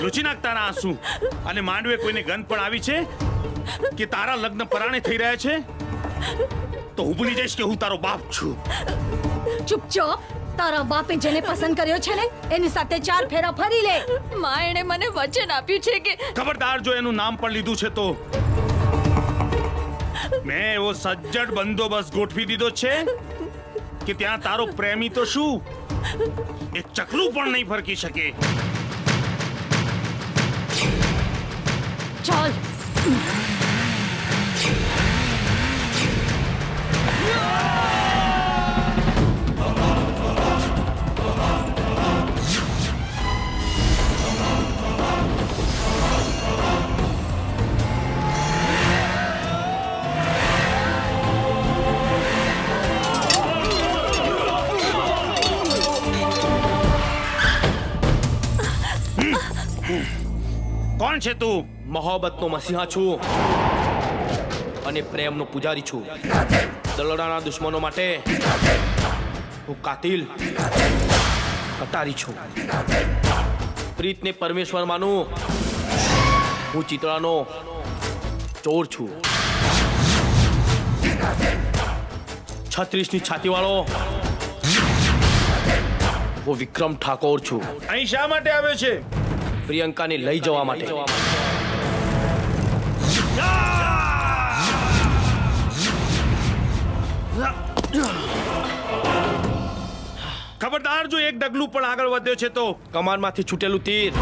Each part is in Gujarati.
લૂછી નાખ તારા આંસુ. અને માંડવે કોઈને ગંધ પણ આવી છે કે તારા લગ્ન પરાણે થઈ રહ્યા છે તો હું ભૂલી જઈશ કે હું તારો બાપ છું. ચૂપચાપ. તારા બાપે જેને પસંદ કર્યો છે ને એની સાથે 4 ફેરા ફરી લે. માં એણે મને વચન આપ્યું છે કે ખબરદાર જો એનું નામ પણ લીધું છે તો મેં એવો સજ્જડ બંદોબસ્ત ગોઠવી દીધો છે કે ત્યાં તારો પ્રેમી તો શું એક ચકલું પણ નહીં ફરકી શકે. ચાલ. કોણ છે તું? મોહબ્બતનો મસીહા છું અને પ્રેમનો પૂજારી છું. દલડાના દુશ્મનો માટે હું કાતિલ કટારી છું. પ્રીતને પરમેશ્વર માનું હું ચિત્રાનો ચોર છું. 36ની છાતીવાળો હું વિક્રમ ઠાકોર છું. અહીં શા માટે આવ્યો છે? પ્રિયંકાને લઈ જવા માટે. ખબરદાર જો એક ડગલું પણ આગળ વધ્યો છે તો કમાનમાંથી છૂટેલું તીર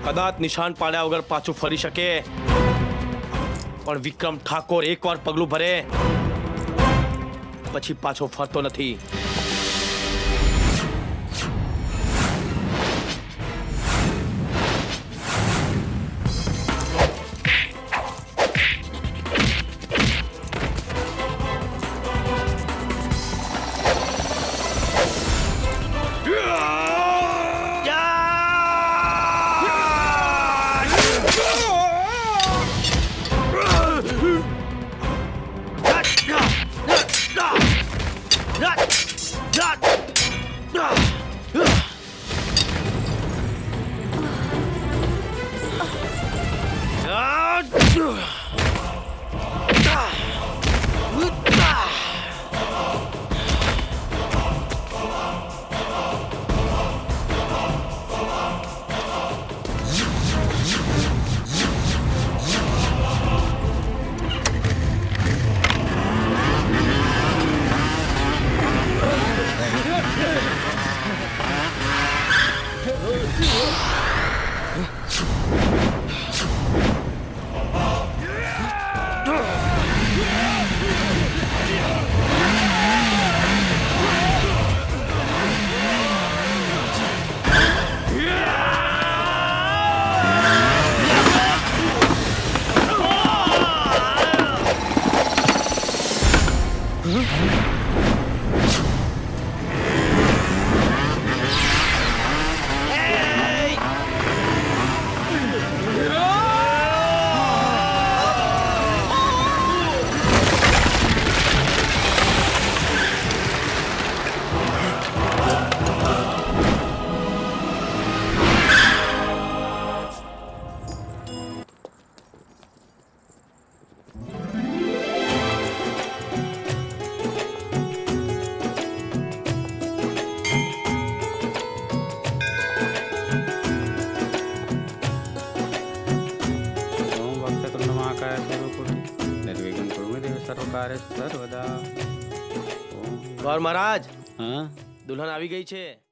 કદાચ નિશાન પાડ્યા વગર પાછું ફરી શકે, પણ વિક્રમ ઠાકોર એકવાર પગલું ભરે પછી પાછો ફરતો નથી. ગૌર મહારાજ, હા, દુલ્હન આવી ગઈ છે.